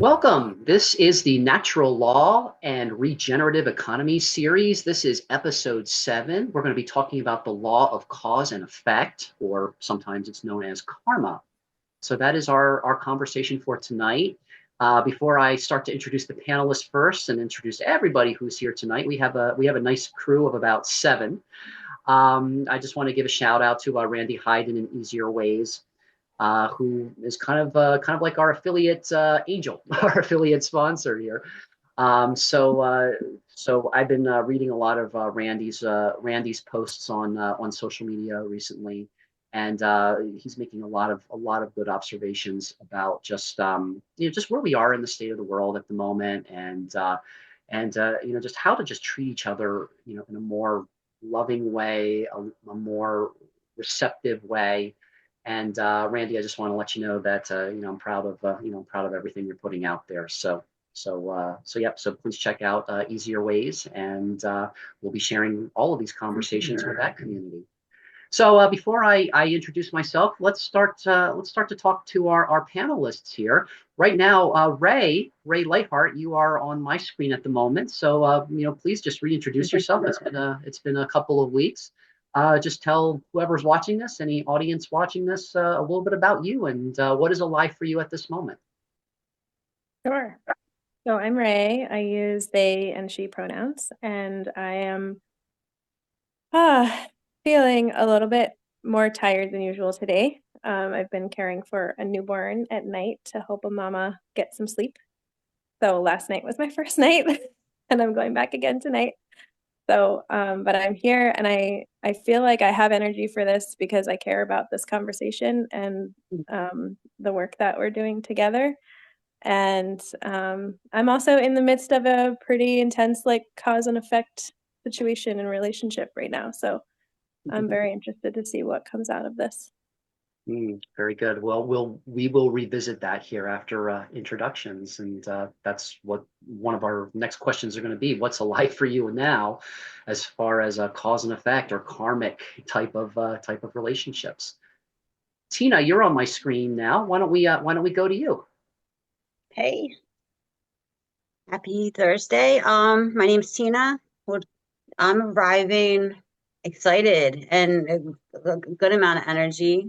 Welcome. This is the Natural Law and Regenerative Economies series. This is episode 7. We're going to be talking about the law of cause and effect, or sometimes it's known as karma. So that is our conversation for tonight. Before I start to introduce the panelists first and introduce everybody who's here tonight, we have a nice crew of about 7. I just want to give a shout out to Randy Hyden and Easier Ways, who is kind of like our affiliate angel, our affiliate sponsor here. So I've been reading a lot of Randy's posts on social media recently, and he's making a lot of good observations about just where we are in the state of the world at the moment, and just how to just treat each other in a more loving way, a more receptive way. And Randy, I just want to let you know that I'm proud of I'm proud of everything you're putting out there. So please check out Easier Ways, and we'll be sharing all of these conversations with that community. So before I introduce myself, let's start to talk to our panelists here. Right now, Ray Lightheart, you are on my screen at the moment. So please just reintroduce yourself. It's been a couple of weeks. Just tell whoever's watching this, any audience watching this, a little bit about you and what is alive for you at this moment. Sure. So I'm Ray. I use they and she pronouns, and I am uh, feeling a little bit more tired than usual today. I've been caring for a newborn at night to help a mama get some sleep. So last night was my first night, and I'm going back again tonight. But I'm here, and I feel like I have energy for this because I care about this conversation and the work that we're doing together. And I'm also in the midst of a pretty intense, like, cause and effect situation and relationship right now. So I'm very interested to see what comes out of this. Very good. Well, we will revisit that here after introductions, and that's what one of our next questions are going to be. What's alive for you now, as far as a cause and effect or karmic type of relationships? Tina, you're on my screen now. Why don't we go to you? Hey, happy Thursday. My name's Tina. Well, I'm arriving excited and a good amount of energy.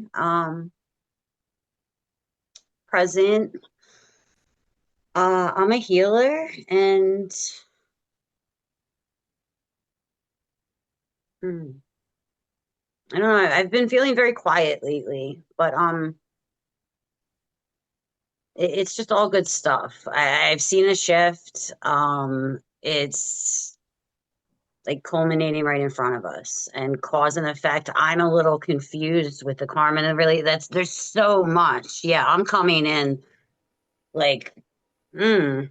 Present. I'm a healer and hmm, I don't know, I've been feeling very quiet lately, but it's just all good stuff. I've seen a shift. It's like culminating right in front of us and cause and effect. I'm a little confused with the karma and really there's so much. Yeah, I'm coming in like, hmm,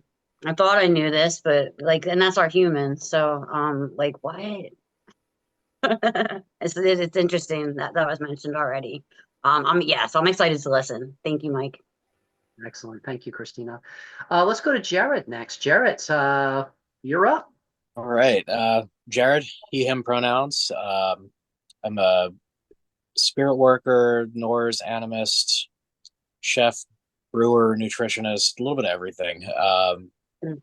I thought I knew this, but like, and that's our human. So like what? It's interesting that that was mentioned already. So I'm excited to listen. Thank you, Mike. Excellent. Thank you, Christina. Let's go to Jared next. Jared, you're up. All right. Jared, he, him pronouns. I'm a spirit worker, Norse animist, chef, brewer, nutritionist, a little bit of everything. Mm.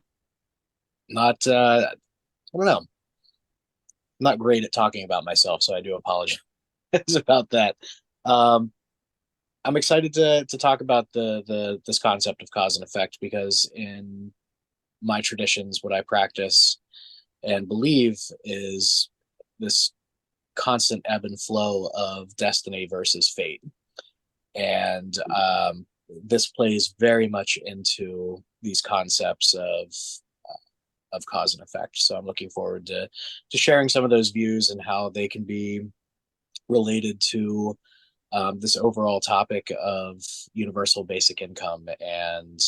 Not, I don't know. I'm not great at talking about myself, so I do apologize about that. Um, I'm excited to talk about the this concept of cause and effect because in my traditions, what I practice and believe is this constant ebb and flow of destiny versus fate. And this plays very much into these concepts of cause and effect. So I'm looking forward to sharing some of those views and how they can be related to this overall topic of universal basic income and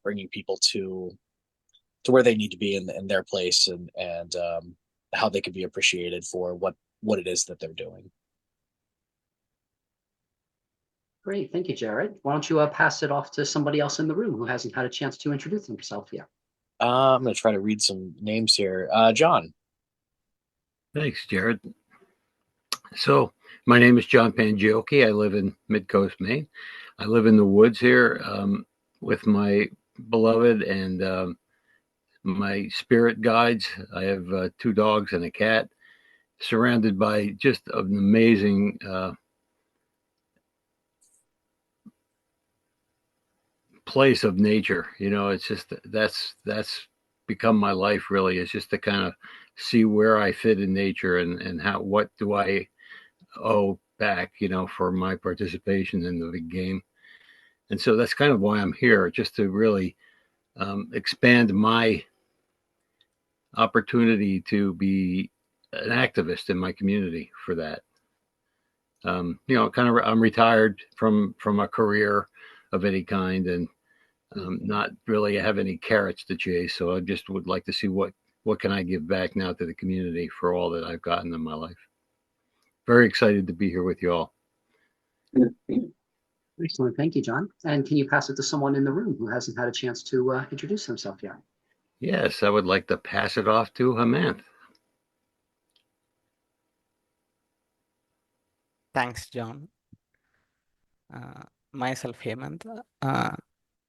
bringing people to where they need to be in their place and how they can be appreciated for what it is that they're doing. Great. Thank you, Jared. Why don't you pass it off to somebody else in the room who hasn't had a chance to introduce himself yet? I'm going to try to read some names here. John. Thanks, Jared. So, my name is John Pangioki. I live in Midcoast, Maine. I live in the woods here with my beloved and my spirit guides. I have 2 dogs and a cat, surrounded by just an amazing place of nature. It's just that's become my life really. It's just to kind of see where I fit in nature and how what do I owe back, for my participation in the big game. And so that's kind of why I'm here, just to really expand my opportunity to be an activist in my community for that. Kind of I'm retired from a career of any kind, and not really have any carrots to chase. So I just would like to see what can I give back now to the community for all that I've gotten in my life. Very excited to be here with you all. Excellent. Thank you, John. And can you pass it to someone in the room who hasn't had a chance to introduce himself yet? Yes, I would like to pass it off to Hemant. Thanks, John. Myself, Hemant.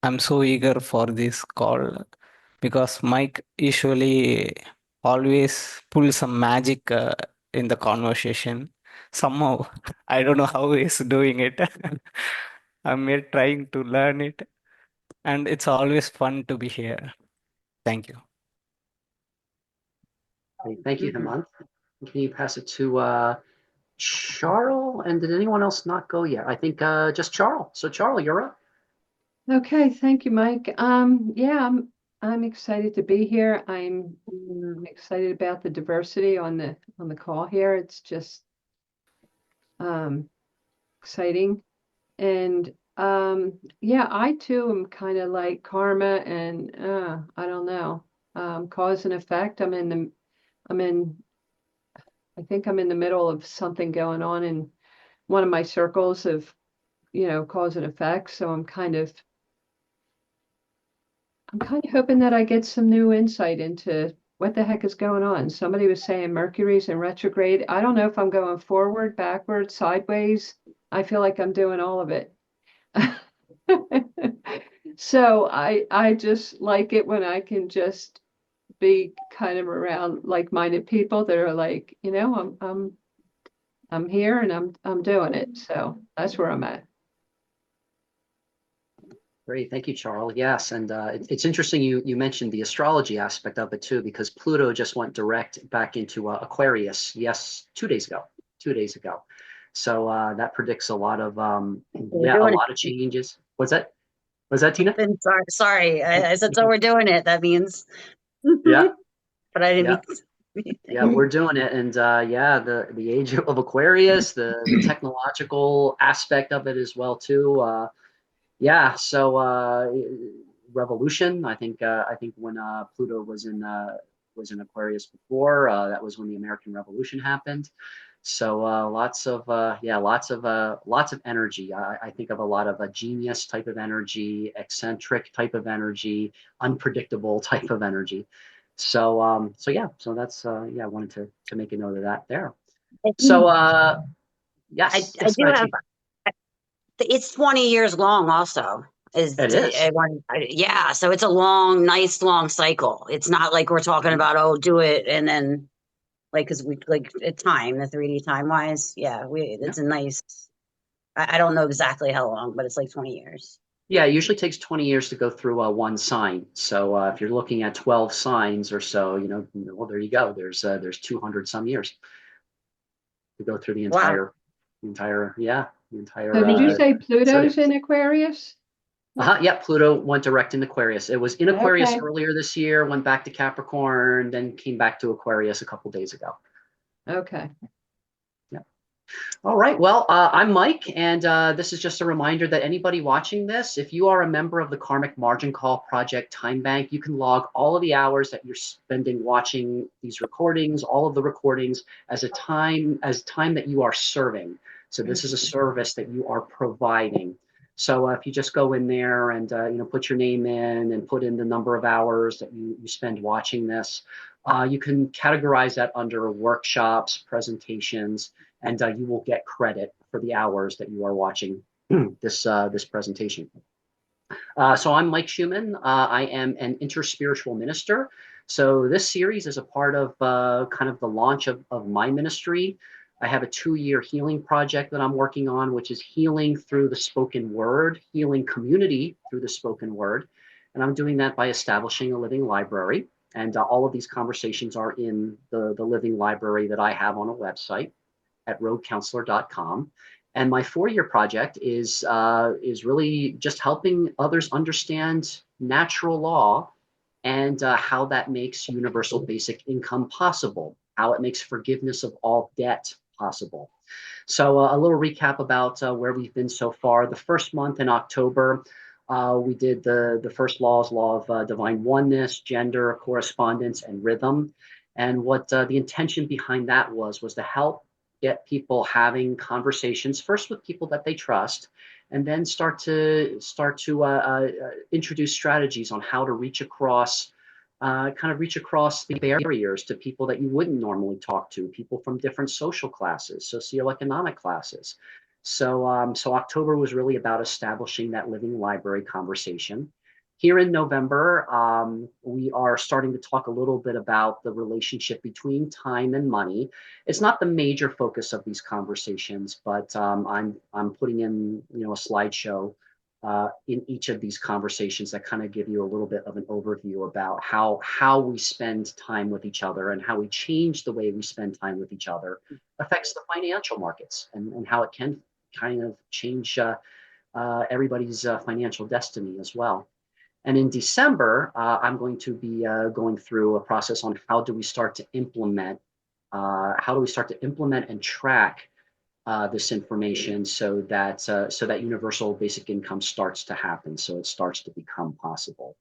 I'm so eager for this call because Mike usually always pulls some magic in the conversation. Somehow, I don't know how he's doing it. I'm here trying to learn it, and it's always fun to be here. Thank you. Great. Thank you, Hemant. Can you pass it to Charles? And did anyone else not go yet? I think just Charles. So Charles, you're up. Okay, thank you, Mike. Yeah, I'm excited to be here. I'm excited about the diversity on the call here. It's just exciting. And yeah, I too am kind of like karma and I don't know, cause and effect. I think I'm in the middle of something going on in one of my circles of, cause and effect. So I'm kind of hoping that I get some new insight into what the heck is going on. Somebody was saying Mercury's in retrograde. I don't know if I'm going forward, backward, sideways. I feel like I'm doing all of it. So I just like it when I can just be kind of around like-minded people that are like, I'm here and I'm doing it. So that's where I'm at. Great, thank you, Charles. Yes, and it's interesting you mentioned the astrology aspect of it too, because Pluto just went direct back into Aquarius. Yes, 2 days ago. 2 days ago. So that predicts a lot of We're a doing lot of changes. What's that? Was that Tina? it. Sorry. I said, so we're doing it. That means, Yeah, but I didn't yeah. mean. Yeah, we're doing it, and yeah, the age of Aquarius, the technological aspect of it as well too. Yeah, so revolution. I think when Pluto was in Aquarius before, that was when the American Revolution happened. So lots of energy. I think of a lot of a genius type of energy, eccentric type of energy, unpredictable type of energy. So yeah, so that's yeah, I wanted to make a note of that there. So yes, I yes, go do ahead, have, Tina. it's 20 years long also. It is. Yeah, so it's a long, nice long cycle. It's not like we're talking about, oh, do it and then like, because we like time, the 3D time wise. Yeah, Yeah. it's a nice, I don't know exactly how long, but it's like 20 years. Yeah, it usually takes 20 years to go through one sign. So if you're looking at 12 signs or so, well, there you go. There's 200 some years to go through Wow. the entire So did you say zodiac. Pluto's in Aquarius? Yeah, Pluto went direct in Aquarius. It was in Aquarius Okay. earlier this year, went back to Capricorn, then came back to Aquarius a couple days ago. Okay. Yeah. All right. Well, I'm Mike, and this is just a reminder that anybody watching this, if you are a member of the Karmic Margin Call Project Time Bank, you can log all of the hours that you're spending watching these recordings, all of the recordings as time that you are serving. So this is a service that you are providing. So if you just go in there and put your name in and put in the number of hours that you spend watching this, you can categorize that under workshops, presentations, and you will get credit for the hours that you are watching this presentation. So I'm Mike Schumann. I am an interspiritual minister. So this series is a part of kind of the launch of my ministry. I have a 2-year healing project that I'm working on, which is healing through the spoken word, healing community through the spoken word. And I'm doing that by establishing a living library. And all of these conversations are in the living library that I have on a website at roguecounselor.com. And my 4-year project is really just helping others understand natural law and how that makes universal basic income possible, how it makes forgiveness of all debt possible. So a little recap about where we've been so far. The first month in October, we did the first law of divine oneness, gender, correspondence, and rhythm. And what the intention behind that was to help get people having conversations first with people that they trust, and then start to introduce strategies on how to reach across the barriers to people that you wouldn't normally talk to, people from different social classes, socioeconomic classes. So October was really about establishing that living library conversation. Here in November, we are starting to talk a little bit about the relationship between time and money. It's not the major focus of these conversations, but I'm putting in a slideshow in each of these conversations that kind of give you a little bit of an overview about how we spend time with each other and how we change the way we spend time with each other affects the financial markets and how it can kind of change everybody's financial destiny as well. And in December, I'm going to be going through a process on how do we start to implement and track this information so that universal basic income starts to happen, so it starts to become possible.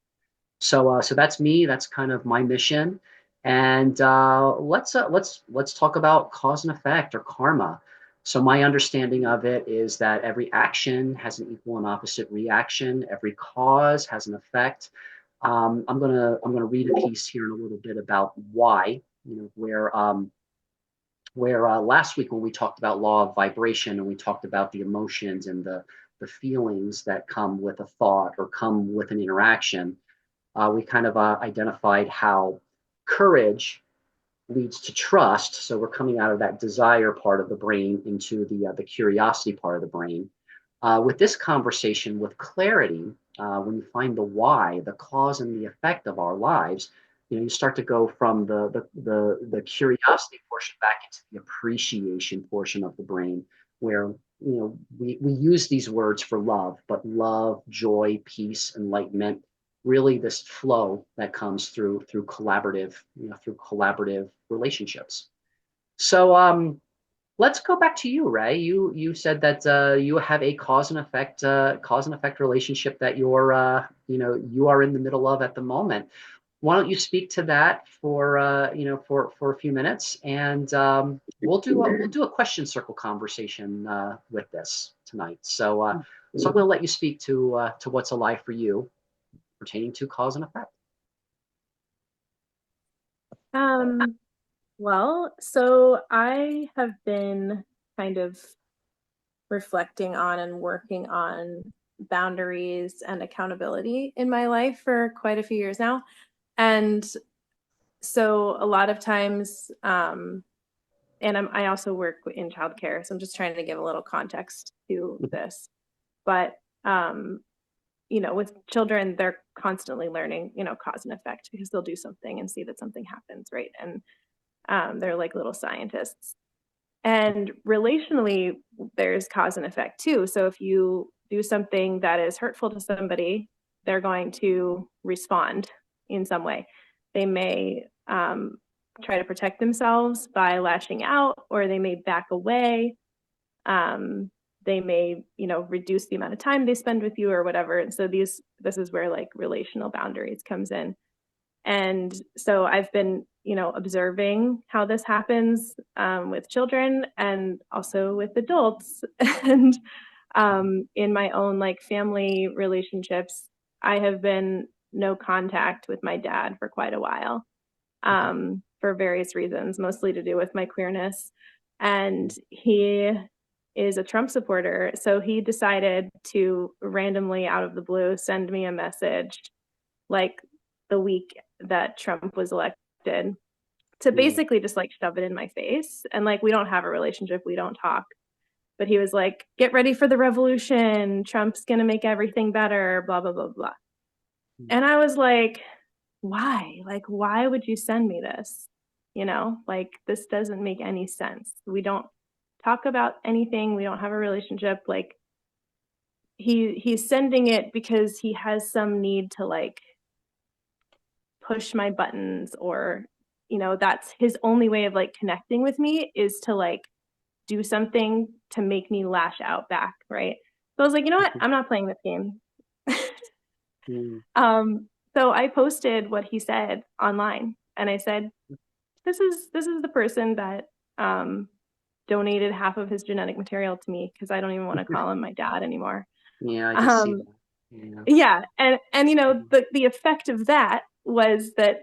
So that's me. That's kind of my mission. And let's talk about cause and effect or karma. So my understanding of it is that every action has an equal and opposite reaction. Every cause has an effect. I'm gonna read a piece here in a little bit about why, where last week when we talked about law of vibration and we talked about the emotions and the feelings that come with a thought or come with an interaction, we kind of identified how courage leads to trust. So we're coming out of that desire part of the brain into the curiosity part of the brain. With this conversation, with clarity, when you find the why, the cause and the effect of our lives, you start to go from the curiosity portion back into the appreciation portion of the brain, where we use these words for love, but love, joy, peace, enlightenment, really this flow that comes through collaborative relationships. So let's go back to you, Ray. You said that you have a cause and effect relationship that you are in the middle of at the moment. Why don't you speak to that for a few minutes, and we'll do a question circle conversation with this tonight. So I'm going to let you speak to what's alive for you pertaining to cause and effect. Well, so I have been kind of reflecting on and working on boundaries and accountability in my life for quite a few years now. And so a lot of times, and I also work in childcare, so I'm just trying to give a little context to this. But with children, they're constantly learning, cause and effect, because they'll do something and see that something happens, right? And they're like little scientists. And relationally, there's cause and effect too. So if you do something that is hurtful to somebody, they're going to respond in some way. They may try to protect themselves by lashing out, or they may back away. They may, reduce the amount of time they spend with you or whatever. And so this is where like relational boundaries comes in. And so I've been, observing how this happens with children and also with adults. And in my own like family relationships, I have been no contact with my dad for quite a while for various reasons, mostly to do with my queerness. And he is a Trump supporter. So he decided to randomly, out of the blue, send me a message like the week that Trump was elected to basically just like shove it in my face. And like, we don't have a relationship, we don't talk. But he was like, get ready for the revolution. Trump's going to make everything better, blah, blah, blah, blah. And I was like, why? Like, why would you send me this? You know, like, this doesn't make any sense. We don't talk about anything. We don't have a relationship. Like, he's sending it because he has some need to like push my buttons, or you know, that's his only way of like connecting with me, is to like do something to make me lash out back, right? So I was like, you know what, I'm not playing this game. So I posted what he said online, and I said, this is the person that donated half of his genetic material to me, because I don't even want to call him my dad anymore. Yeah, I can see that. Yeah. Yeah, and you know, the effect of that was that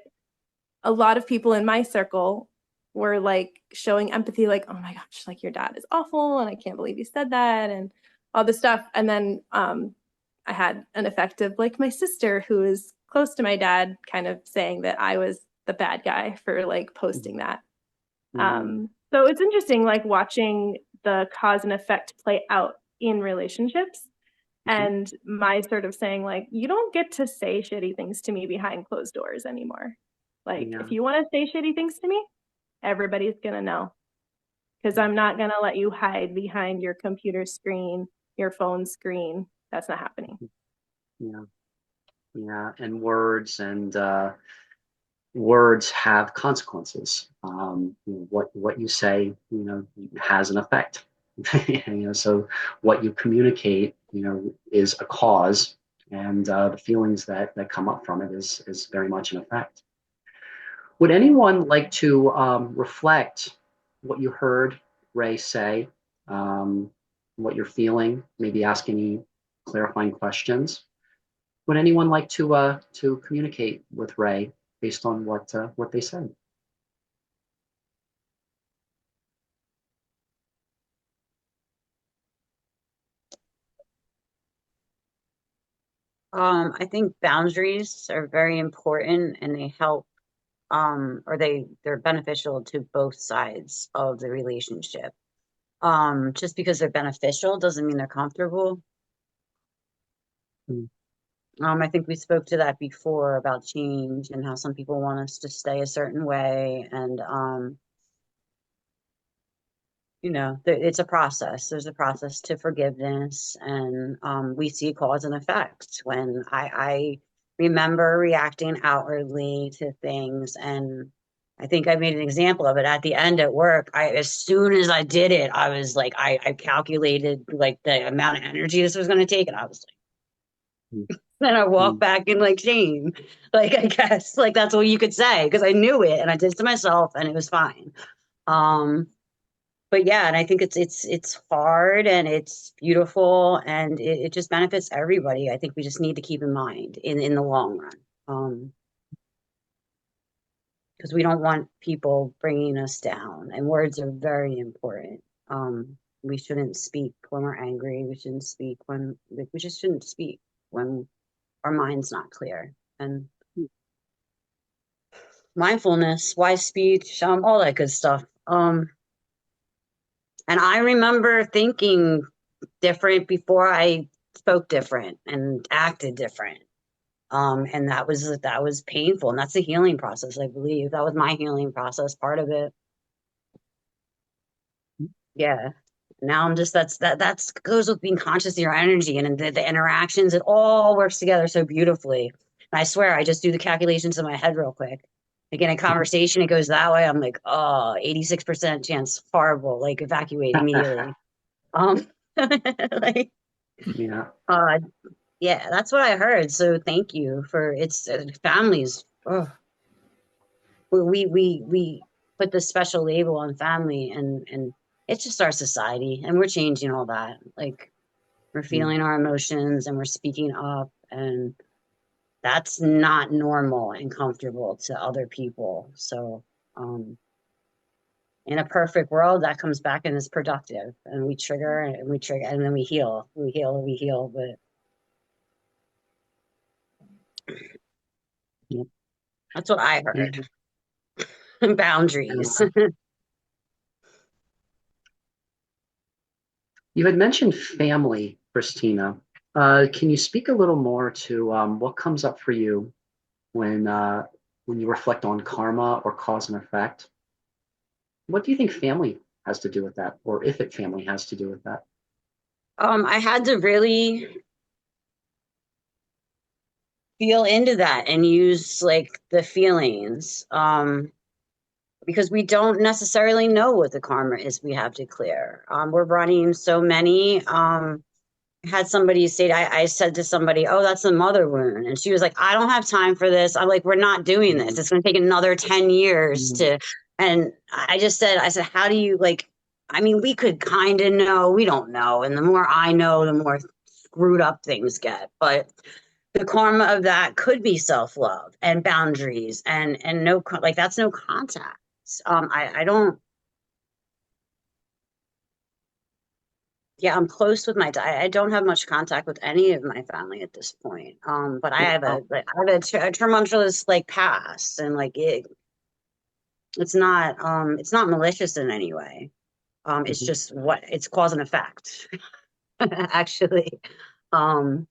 a lot of people in my circle were like showing empathy, like, oh my gosh, like your dad is awful and I can't believe you said that and all this stuff. And then I had an effect of like my sister, who is close to my dad, kind of saying that I was the bad guy for like posting that. So it's interesting, like watching the cause and effect play out in relationships, and my sort of saying like, you don't get to say shitty things to me behind closed doors anymore. Like, Yeah. if you want to say shitty things to me, everybody's going to know, because I'm not going to let you hide behind your computer screen, your phone screen. That's not happening. Yeah. Yeah. And words have consequences. What you say, has an effect. So what you communicate, is a cause, and the feelings that come up from it is very much an effect. Would anyone like to reflect what you heard Ray say, what you're feeling? Maybe ask any clarifying questions. Would anyone like to communicate with Ray based on what they said? I think boundaries are very important, and they help, or they're beneficial to both sides of the relationship. Just because they're beneficial doesn't mean they're comfortable. Mm. I think we spoke to that before about change and how some people want us to stay a certain way, and it's a process. There's a process to forgiveness, and we see cause and effect. When I remember reacting outwardly to things, and I think I made an example of it at the end at work. As soon as I did it, I was like, I calculated like the amount of energy this was going to take, and I was Mm. like, then I walked Mm. back in like shame, like I guess like that's what you could say, because I knew it and I did it to myself, and it was fine. Um, but yeah, and I think it's hard and it's beautiful, and it just benefits everybody. I think we just need to keep in mind in the long run, because we don't want people bringing us down, and words are very important. We shouldn't speak when we're angry. We shouldn't speak when like, we just shouldn't speak when our mind's not clear. And mindfulness, wise speech, all that good stuff. And I remember thinking different before I spoke different and acted different. And that was painful. And that's a healing process, I believe. That was my healing process, part of it. Yeah. Now I'm just that's goes with being conscious of your energy and the interactions. It all works together so beautifully. And I swear I just do the calculations in my head real quick. Like in a conversation, it goes that way. I'm like, oh, 86% chance, horrible, like evacuate immediately. Um like Yeah. uh yeah, that's what I heard. So thank you for it's families. Oh, we put this special label on family, and it's just our society, and we're changing all that. Like we're Mm. feeling our emotions and we're speaking up, and that's not normal and comfortable to other people. So um In a perfect world, that comes back and is productive, and we trigger and we trigger, and then we heal, we heal. But Yep. that's what I Yeah. heard. Boundaries. You had mentioned family, Christina. Can you speak a little more to what comes up for you when you reflect on karma or cause and effect? What do you think family has to do with that, or if it family has to do with that? I had to really feel into that and use like the feelings. Because we don't necessarily know what the karma is we have to clear. We're running so many. Had somebody say, I said to somebody, oh, that's a mother wound. And she was like, I don't have time for this. I'm like, we're not doing this. It's going to take another 10 years Mm-hmm. to. And I just said, how do you like, I mean, we could kind of know, we don't know. And the more I know, the more screwed up things get. But the karma of that could be self-love and boundaries and no, like that's no contact. I don't, yeah, I'm close with I don't have much contact with any of my family at this point. But I have Oh, a tumultuous like past, and like it's not malicious in any way. It's mhm, just what it's cause and effect, actually. Um,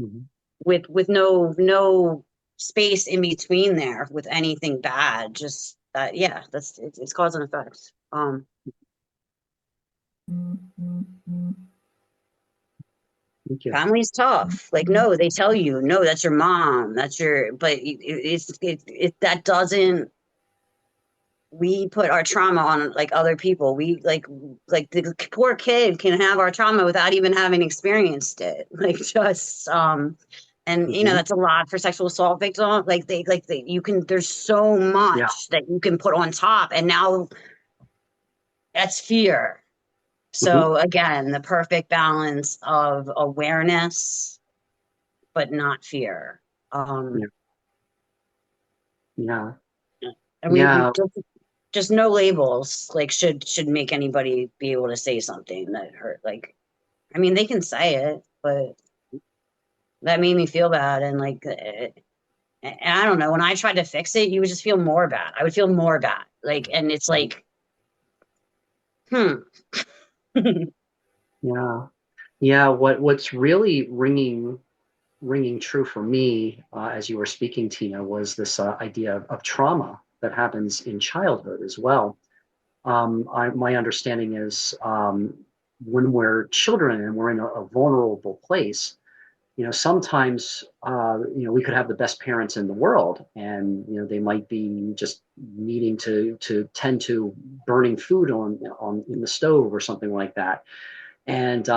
mhm. with no space in between there with anything bad. Just that, yeah, it's cause and effect. Thank you. Family's tough. Like, no, they tell you, no, that's your mom, that's your, but that doesn't, we put our trauma on like other people. We like the poor kid can have our trauma without even having experienced it. Like, just, and you know, Hmm. that's a lot for sexual assault victims. You can, there's so Yeah. much that you can put on top. And now that's fear. Hmm. So again, the perfect balance of awareness but not fear. Yeah. Um, Yeah. and we Yeah. just no labels like should make anybody be able to say something that hurt. Like, I mean, they can say it, but that made me feel bad. And like, and I don't know. When I tried to fix it, you would just feel more bad. I would feel more bad. Like, and it's Mhm. like, hmm. Yeah. Yeah. What's really ringing true for me as you were speaking, Tina, was this idea of trauma that happens in childhood as well. My understanding is when we're children and we're in a vulnerable place, sometimes, we could have the best parents in the world, and they might be just needing to tend to burning food on in the stove or something like that. And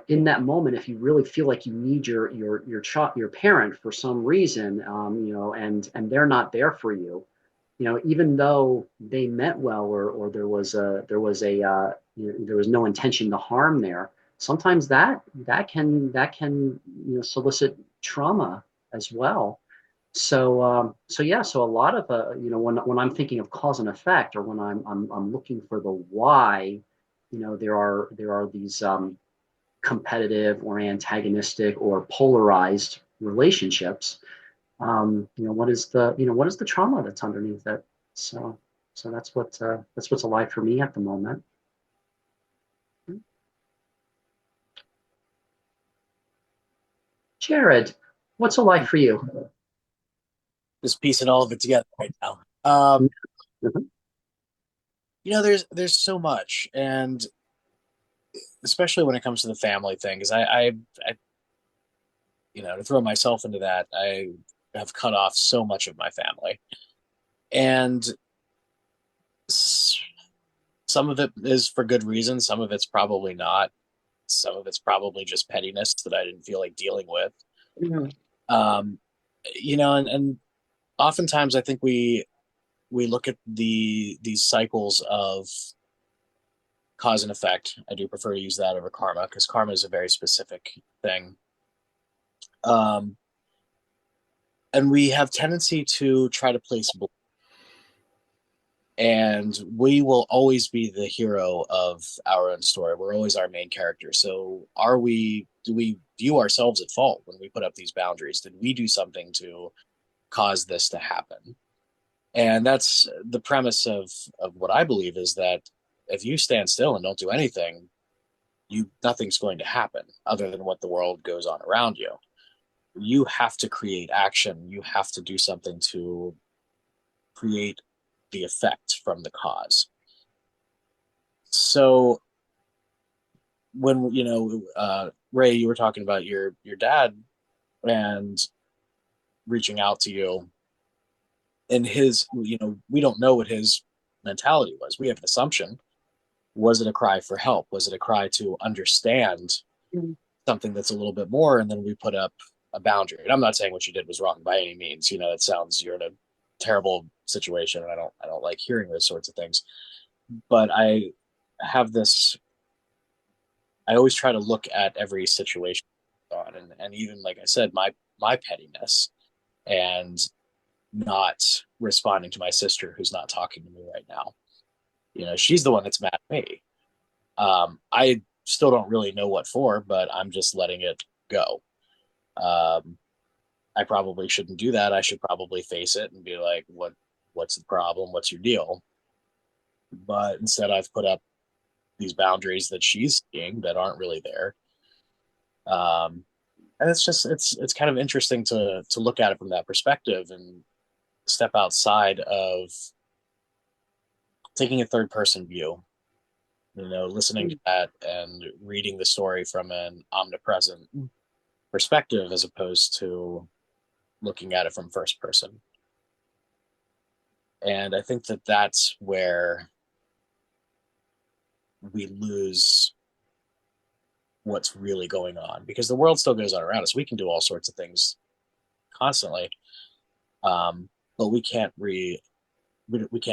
in that moment, if you really feel like you need your parent for some reason, and they're not there for you, even though they meant well, or there was no intention to harm there. Sometimes that can solicit trauma as well. So yeah, so a lot of when I'm thinking of cause and effect, or when I'm looking for the why, there are these competitive or antagonistic or polarized relationships. What is the trauma that's underneath it? So that's what's alive for me at the moment. Jared, what's alive for you? Just piecing all of it together right now. Um, Mhm. there's so much, and especially when it comes to the family thing, because I, to throw myself into that, I have cut off so much of my family, and some of it is for good reason, some of it's probably not, some of it's probably just pettiness that I didn't feel like dealing with. Mhm. Um, and oftentimes I think we look at these cycles of cause and effect. I do prefer to use that over karma because karma is a very specific thing. Um, and we have tendency to try to place blame. And we will always be the hero of our own story. We're always our main character. So do we view ourselves at fault when we put up these boundaries? Did we do something to cause this to happen? And that's the premise of what I believe, is that if you stand still and don't do anything, nothing's going to happen other than what the world goes on around you. You have to create action. You have to do something to create the effect from the cause. So when Ray, you were talking about your dad and reaching out to you, and his, we don't know what his mentality was. We have an assumption. Was it a cry for help? Was it a cry to understand Mm. something that's a little bit more? And then we put up a boundary. And I'm not saying what you did was wrong by any means. It sounds, you're in a terrible situation, and I don't like hearing those sorts of things. But have this I always try to look at every situation on, and even, like I said, my pettiness, and not responding to my sister who's not talking to me right now. She's the one that's mad at me. I still don't really know what for, but I'm just letting it go. Um, I probably shouldn't do that. I should probably face it and be like, what's the problem? What's your deal? But instead, I've put up these boundaries that she's seeing that aren't really there. Um, and it's kind of interesting to look at it from that perspective and step outside of taking a third person view, listening to that and reading the story from an omnipresent perspective, as opposed to looking at it from first person. And I think that that's where we lose what's really going on, because the world still goes on around us. We can do all sorts of things constantly, but we can't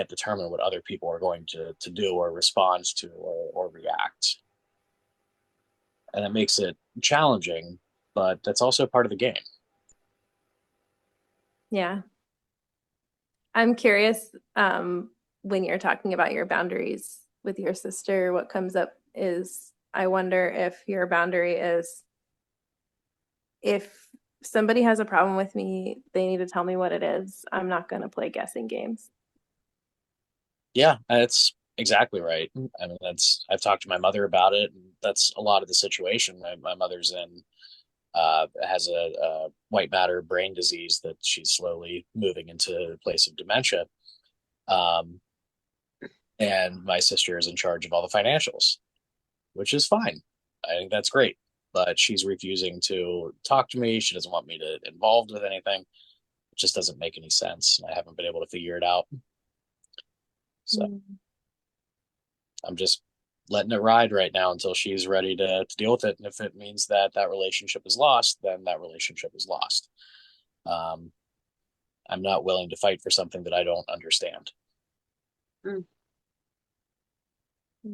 determine what other people are going to do or respond to, or react. And it makes it challenging, but that's also part of the game. Yeah. I'm curious, when you're talking about your boundaries with your sister, what comes up is, I wonder if your boundary is, if somebody has a problem with me, they need to tell me what it is. I'm not going to play guessing games. Yeah, that's exactly right. I mean, I've talked to my mother about it, and that's a lot of the situation. My mother's has a white matter brain disease that she's slowly moving into a place of dementia. Um, and my sister is in charge of all the financials, which is fine. I think that's great. But she's refusing to talk to me. She doesn't want me to involved with anything. It just doesn't make any sense. I haven't been able to figure it out. So I'm just letting it ride right now until she's ready to deal with it. And if it means that relationship is lost, then that relationship is lost. Um, I'm not willing to fight for something that I don't understand. Mm. Yeah.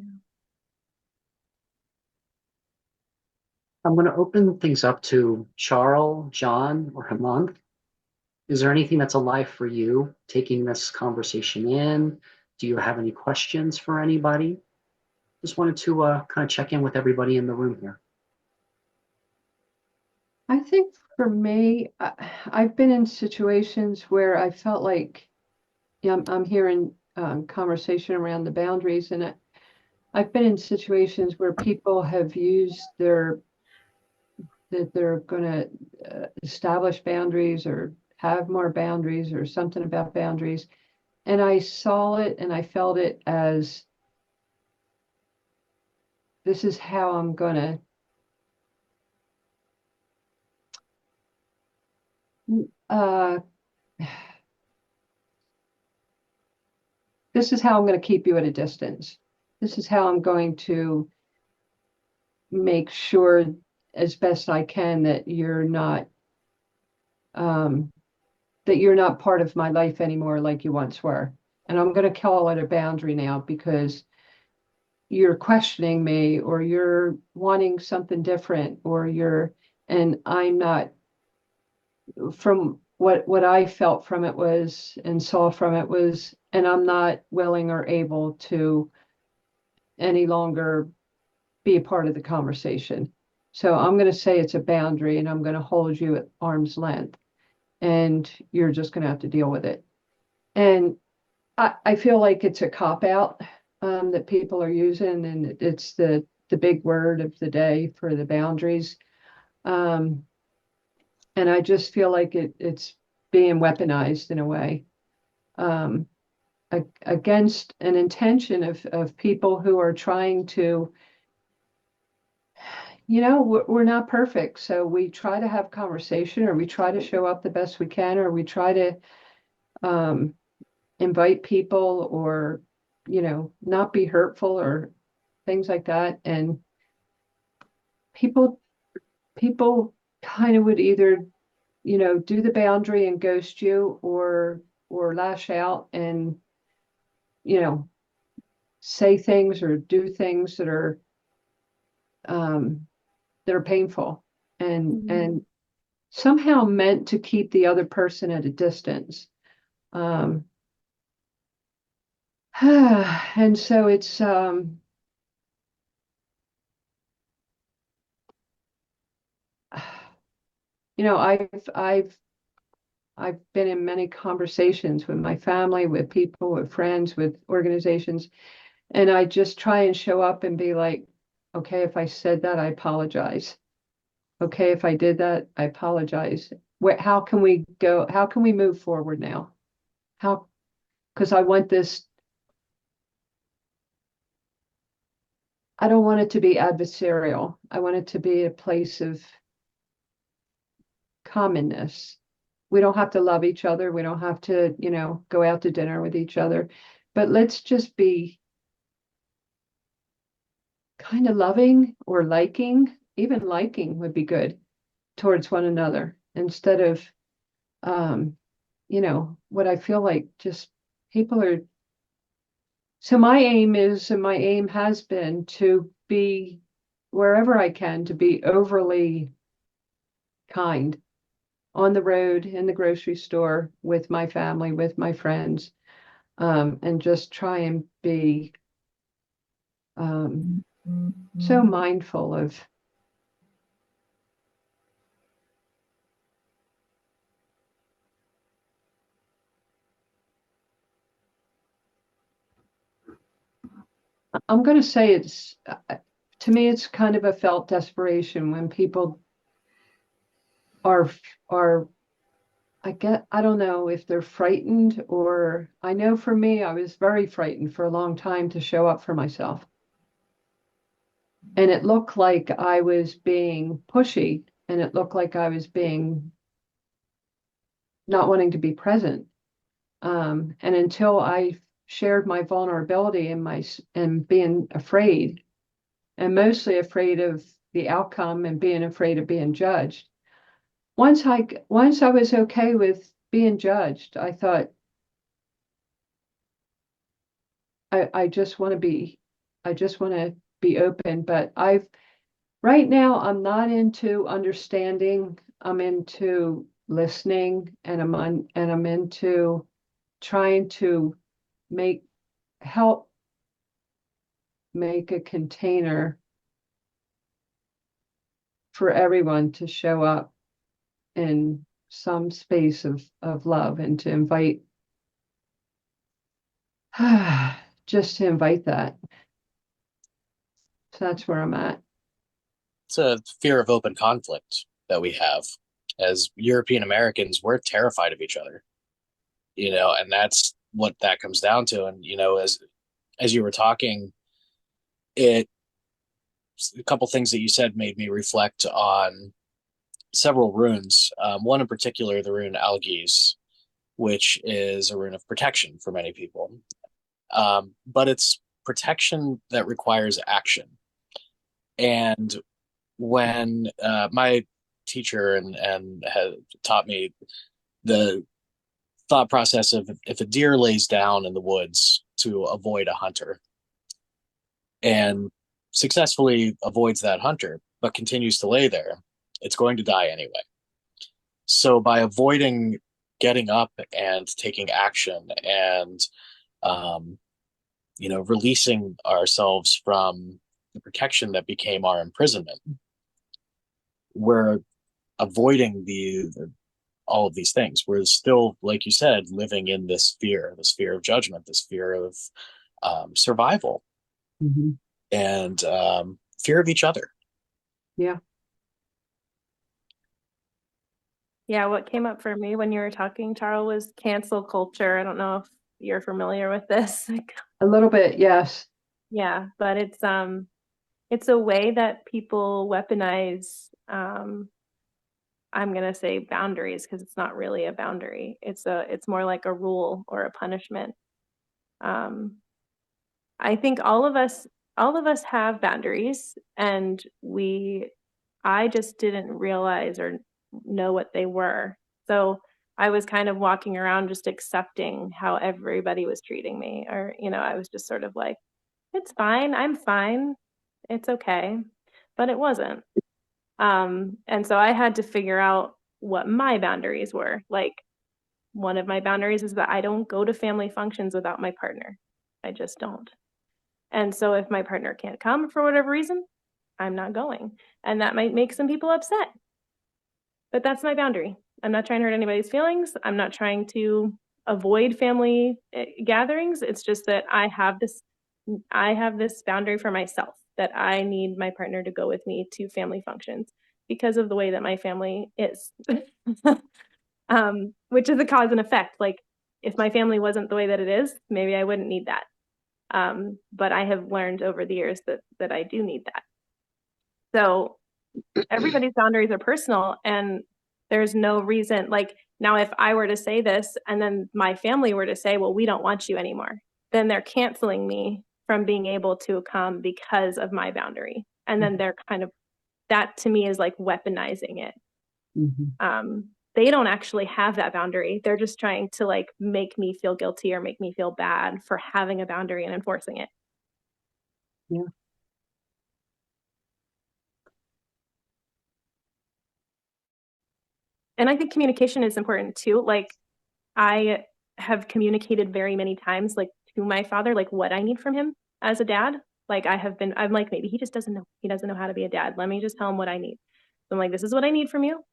I'm going to open things up to Charles, John, or Hemant. Is there anything that's alive for you taking this conversation in? Do you have any questions for anybody? Just wanted to kind of check in with everybody in the room here. I think for me, I've been in situations where I felt like, yeah, I'm hearing conversation around the boundaries, and I've been in situations where people have used that they're going to establish boundaries or have more boundaries or something about boundaries. And I saw it and I felt it as, this is how I'm going to, this is how I'm going to keep you at a distance. This is how I'm going to make sure as best I can that you're not part of my life anymore like you once were. And I'm going to call it a boundary now because you're questioning me, or you're wanting something different, and I'm not, from what I felt from it was and saw from it was, and I'm not willing or able to any longer be a part of the conversation. So I'm going to say it's a boundary and I'm going to hold you at arm's length and you're just going to have to deal with it. And I feel like it's a cop out that people are using, and it's the big word of the day for the boundaries. Um, and I just feel like it's being weaponized in a way um, against an intention of people who are trying to, we're not perfect. So we try to have conversation, or we try to show up the best we can, or we try to um, invite people, or, not be hurtful or things like that. And people, people kind of would either, do the boundary and ghost you, or lash out and, you know, say things or do things um, that are painful and somehow meant to keep the other person at a distance. Um, and so it's I've been in many conversations with my family, with people, with friends, with organizations, and I just try and show up and be like, okay, if I said that, I apologize. Okay, if I did that, I apologize. How can we go? How can we move forward now? How, because I want this, I don't want it to be adversarial. I want it to be a place of commonness. We don't have to love each other. We don't have to, go out to dinner with each other, but let's just be kind of loving or liking, even liking would be good towards one another instead of, um, what I feel like just people are. So my aim is, and my aim has been to be wherever I can, to be overly kind on the road, in the grocery store, with my family, with my friends, and just try and be um, so mindful of. I'm going to say it's, to me, it's kind of a felt desperation when people are, are, I don't know if they're frightened, or I know for me, I was very frightened for a long time to show up for myself. And it looked like I was being pushy, and it looked like I was being not wanting to be present. And until I shared my vulnerability and being afraid, and mostly afraid of the outcome and being afraid of being judged. Once I was okay with being judged, I thought I just want to be I just want to be open. But right now I'm not into understanding. I'm into listening, and I'm into trying to make help make a container for everyone to show up in some space of love, and to invite just to invite that. So that's where I'm at. It's a fear of open conflict that we have as European Americans. We're terrified of each other, and that's what that comes down to. And as you were talking, it a couple things that you said made me reflect on several runes. One in particular, the rune Algiz, which is a rune of protection for many people. But it's protection that requires action. And when my teacher and had taught me the thought process of, if a deer lays down in the woods to avoid a hunter and successfully avoids that hunter, but continues to lay there, it's going to die anyway. So by avoiding getting up and taking action and releasing ourselves from the protection that became our imprisonment. We're avoiding all of these things. We're still, like you said, living in this fear of judgment, this fear of survival, and fear of each other. Yeah. Yeah, what came up for me when you were talking, Charles, was cancel culture. I don't know if you're familiar with this. A little bit, yes. Yeah, but it's a way that people weaponize I'm gonna say boundaries because it's not really a boundary. It's more like a rule or a punishment. Um, I think all of us have boundaries, and I just didn't realize or know what they were. So I was kind of walking around just accepting how everybody was treating me, or I was just sort of like, it's fine, I'm fine, it's okay, but it wasn't. And so I had to figure out what my boundaries were. Like, one of my boundaries is that I don't go to family functions without my partner. I just don't. And so if my partner can't come for whatever reason, I'm not going. And that might make some people upset. But that's my boundary. I'm not trying to hurt anybody's feelings. I'm not trying to avoid family gatherings. It's just that I have this boundary for myself that I need my partner to go with me to family functions because of the way that my family is. Which is a cause and effect. Like, if my family wasn't the way that it is, maybe I wouldn't need that. But I have learned over the years that I do need that. So everybody's boundaries are personal, and there's no reason. Like, now, if I were to say this and then my family were to say, well, we don't want you anymore, then they're canceling me from being able to come because of my boundary. And then they're kind of, that to me is like weaponizing it. They don't actually have that boundary. They're just trying to like make me feel guilty or make me feel bad for having a boundary and enforcing it. Yeah. And I think communication is important too. Like, I have communicated very many times, like, to my father, like, what I need from him as a dad. Like, I'm like, maybe he just doesn't know. He doesn't know how to be a dad. Let me just tell him what I need. So I'm like, this is what I need from you.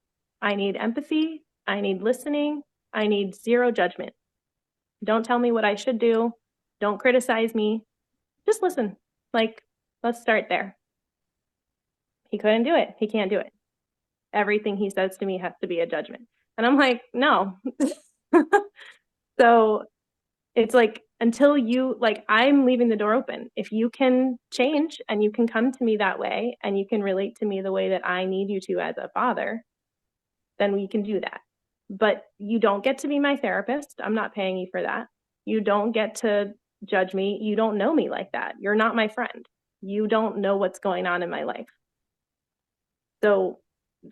I need empathy. I need listening. I need zero judgment. Don't tell me what I should do. Don't criticize me. Just listen. Like, let's start there. He couldn't do it. He can't do it. Everything he says to me has to be a judgment. And I'm like, no. So it's like, until you, like, I'm leaving the door open. If you can change and you can come to me that way and you can relate to me the way that I need you to as a father, then we can do that. But you don't get to be my therapist. I'm not paying you for that. You don't get to judge me. You don't know me like that. You're not my friend. You don't know what's going on in my life. So,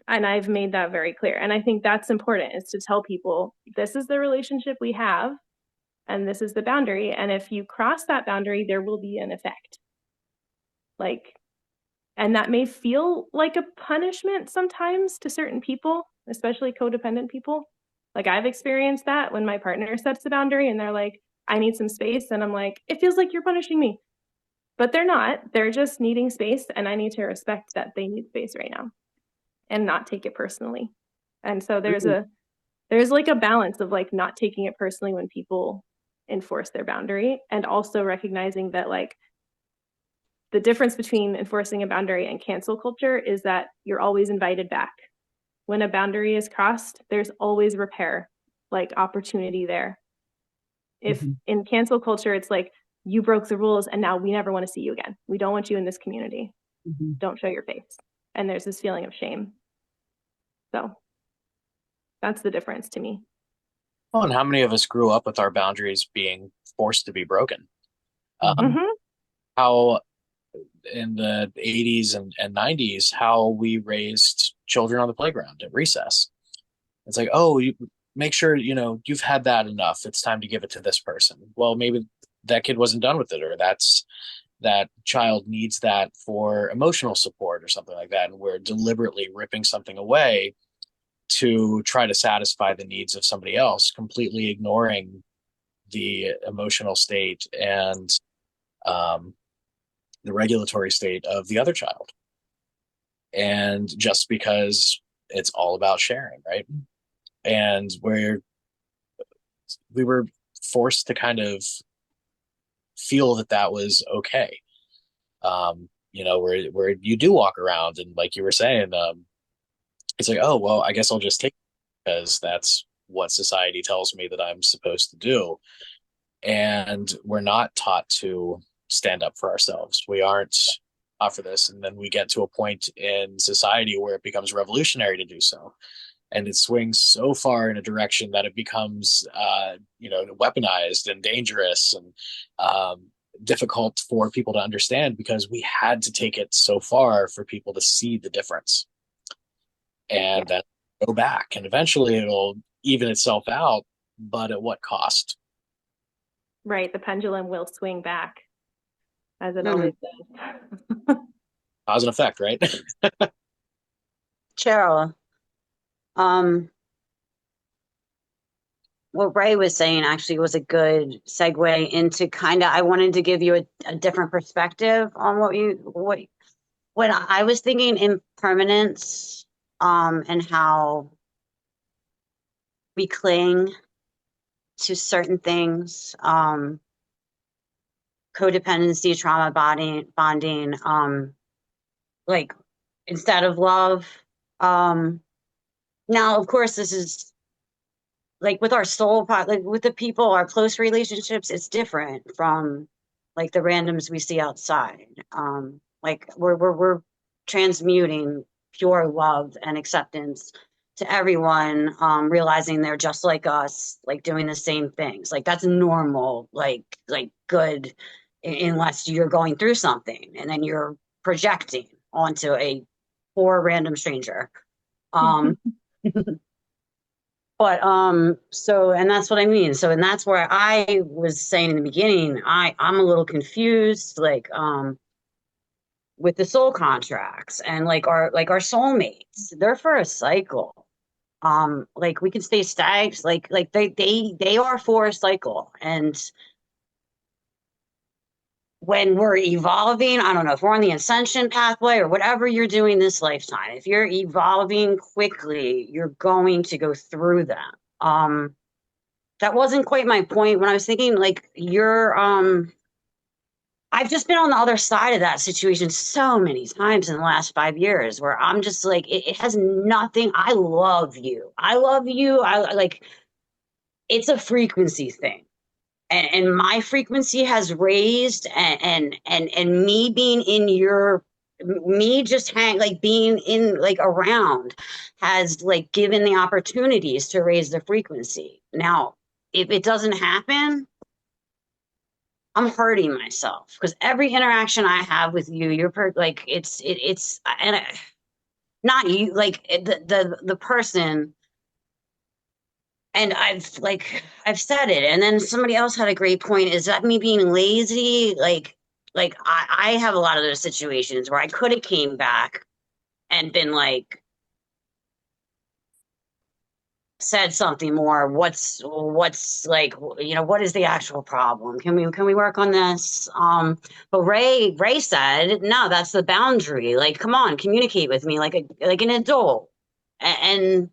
and I've made that very clear. And I think that's important, is to tell people, this is the relationship we have, and this is the boundary. And if you cross that boundary, there will be an effect. Like, and that may feel like a punishment sometimes to certain people, especially codependent people. Like, I've experienced that when my partner sets the boundary and they're like, I need some space. And I'm like, it feels like you're punishing me. But they're not. They're just needing space. And I need to respect that they need space right now and not take it personally. And so there's like a balance of like not taking it personally when people enforce their boundary, and also recognizing that, like, the difference between enforcing a boundary and cancel culture is that you're always invited back. When a boundary is crossed, there's always repair, like, opportunity there. If in cancel culture, it's like, you broke the rules and now we never want to see you again. We don't want you in this community. Don't show your face. And there's this feeling of shame. So that's the difference to me. Well, and how many of us grew up with our boundaries being forced to be broken? How in the 80s and 90s, how we raised children on the playground at recess. It's like, oh, you make sure, you've had that enough. It's time to give it to this person. Well, maybe that kid wasn't done with it, or that child needs that for emotional support or something like that. And we're deliberately ripping something away to try to satisfy the needs of somebody else, completely ignoring the emotional state and um, the regulatory state of the other child. And just because it's all about sharing, right? And we were forced to kind of feel that that was okay. Where you do walk around and like you were saying, it's like, oh, well, I guess I'll just take it because that's what society tells me that I'm supposed to do. And we're not taught to stand up for ourselves. We aren't taught for this. And then we get to a point in society where it becomes revolutionary to do so. And it swings so far in a direction that it becomes, weaponized and dangerous and difficult for people to understand because we had to take it so far for people to see the difference and that go back. And eventually it'll even itself out, but at what cost? Right. The pendulum will swing back as it always does. Cause and effect, right? Cheryl, um, what Ray was saying actually was a good segue into kind of, I wanted to give you a different perspective on what I was thinking impermanence, and how we cling to certain things, codependency, trauma bonding, like instead of love. Now, of course, this is like with our like with the people, our close relationships, it's different from like the randoms we see outside. Like we're transmuting pure love and acceptance to everyone, realizing they're just like us, like doing the same things. Like that's normal, like good, unless you're going through something and then you're projecting onto a poor random stranger. Um, But so and that's what I mean. So and that's where I was saying in the beginning, I'm a little confused, like with the soul contracts and like our soulmates. They're for a cycle. Like we can stay stags, like they are for a cycle. And when we're evolving, I don't know if we're on the ascension pathway or whatever you're doing this lifetime, if you're evolving quickly, you're going to go through them. That wasn't quite my point when I was thinking like I've just been on the other side of that situation so many times in the last 5 years where I'm just like it has nothing. I love you. I like it's a frequency thing. And my frequency has raised and me being in your me just like being in like around has like given the opportunities to raise the frequency. Now if it doesn't happen, I'm hurting myself because every interaction I have with you, like it's and not you, like the person. And I've said it, and then somebody else had a great point. Is that me being lazy? Like I have a lot of those situations where I could have came back and been like said something more. What's like what is the actual problem? Can we work on this? But Ray said no. That's the boundary. Like come on, communicate with me like an adult. And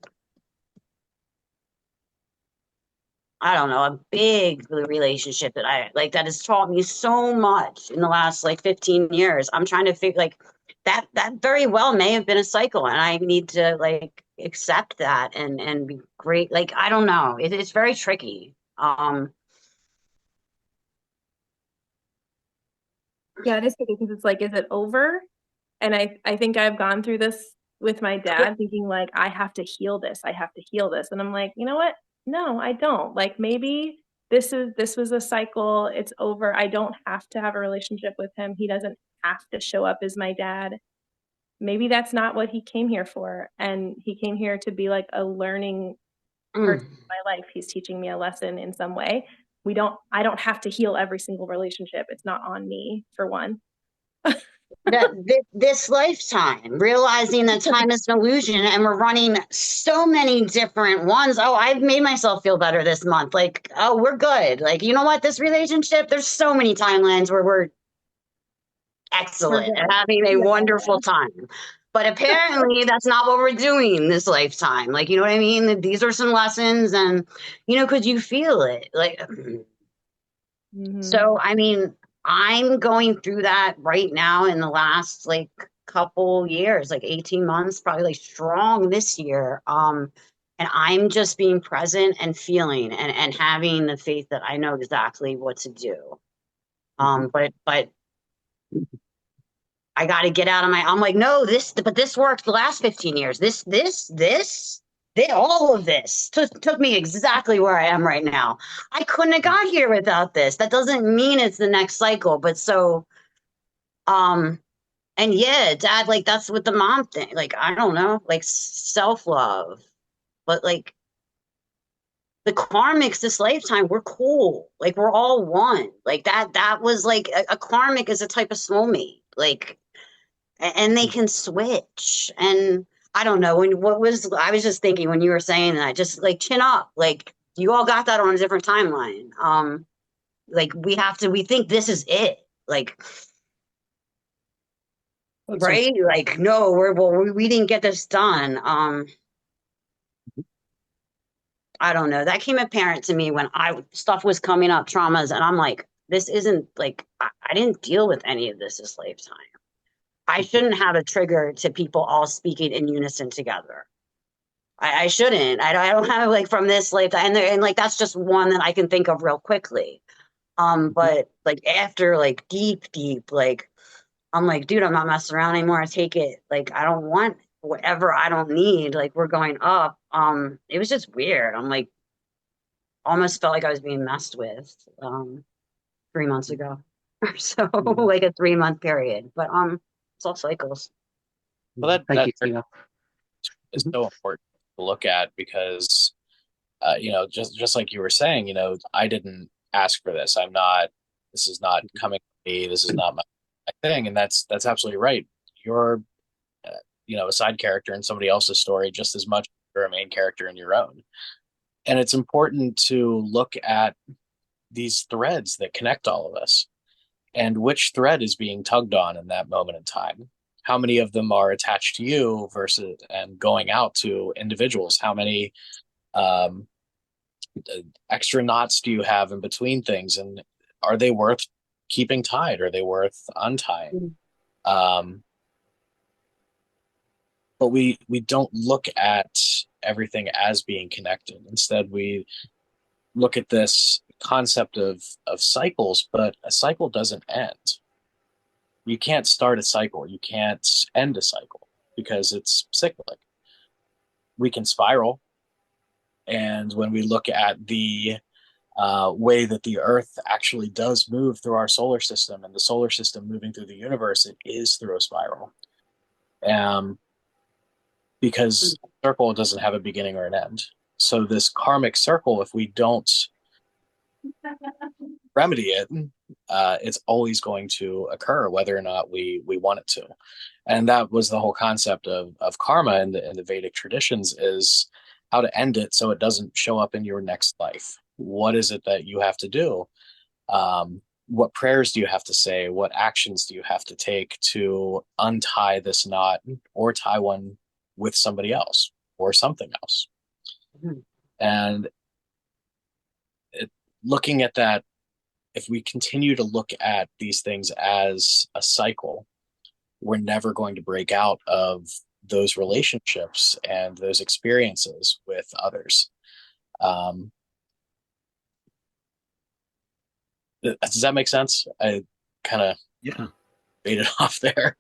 I don't know, a big relationship that I like that has taught me so much in the last like 15 years. I'm trying to figure like that very well may have been a cycle and I need to like accept that and be great. Like I don't know. It's very tricky. Yeah, it is tricky because it's like, is it over? And I think I've gone through this with my dad, thinking like, I have to heal this. I have to heal this. And I'm like, you know what? No, I don't. Like maybe this was a cycle. It's over. I don't have to have a relationship with him. He doesn't have to show up as my dad. Maybe that's not what he came here for. And he came here to be like a learning person in my life. He's teaching me a lesson in some way. I don't have to heal every single relationship. It's not on me for one. that this lifetime, realizing that time is an illusion and we're running so many different ones. Oh, I've made myself feel better this month. Like, oh, we're good. Like, you know what? This relationship, there's so many timelines where we're We're excellent and good. having a Yeah. wonderful time. But apparently that's not what we're doing this lifetime. Like, you know what I mean? These are some lessons and, because you feel it. Like, Hmm. so, I mean, I'm going through that right now in the last like couple years, like 18 months, probably like strong this year. And I'm just being present and feeling and having the faith that I know exactly what to do. But I got to get out of I'm like, no, but this worked the last 15 years. All of this took me exactly where I am right now. I couldn't have got here without this. That doesn't mean it's the next cycle, but so, um, and yeah, dad, like that's with the mom thing. Like, I don't know, like self-love, but like the karmics this lifetime, we're cool. Like we're all one. Like that was like a karmic is a type of soulmate. Like, and they can switch. And I don't know I was just thinking when you were saying that, just like chin up, like you all got that on a different timeline. Like we think this is it, like, That's right, like no, we didn't get this done. I don't know, that came apparent to me when stuff was coming up, traumas, and I'm like, this isn't like I didn't deal with any of this lifetime. I shouldn't have a trigger to people all speaking in unison together. I shouldn't. I don't have like from this like and like that's just one that I can think of real quickly. But like after like deep like I'm like, dude, I'm not messing around anymore. I take it. Like I don't want whatever I don't need. Like we're going up. It was just weird. I'm like almost felt like I was being messed with 3 months ago. So like a 3 month period. But it's all cycles. well, that Thank that you, Tina. is Mhm. so important to look at because just like you were saying, I didn't ask for this. I'm not. This is not coming to me. This is not my thing, and that's absolutely right. You're uh, a side character in somebody else's story just as much as you're a main character in your own. And it's important to look at these threads that connect all of us and which thread is being tugged on in that moment in time. How many of them are attached to you versus and going out to individuals? How many um, extra knots do you have in between things? And are they worth keeping tied? Are they worth untying? Um, but we don't look at everything as being connected. Instead, we look at this concept of cycles, but a cycle doesn't end. You can't start a cycle, you can't end a cycle because it's cyclic. We can spiral, and when we look at the way that the Earth actually does move through our solar system and the solar system moving through the universe, it is through a spiral. Um, because a circle doesn't have a beginning or an end. So this karmic circle, if we don't remedy it, it's always going to occur, whether or not we want it to. And that was the whole concept of karma in the Vedic traditions is how to end it so it doesn't show up in your next life. What is it that you have to do? What prayers do you have to say? What actions do you have to take to untie this knot or tie one with somebody else or something else? And it, looking at that, if we continue to look at these things as a cycle, we're never going to break out of those relationships and those experiences with others. Um, does that make sense? I kind of Yeah. faded off there.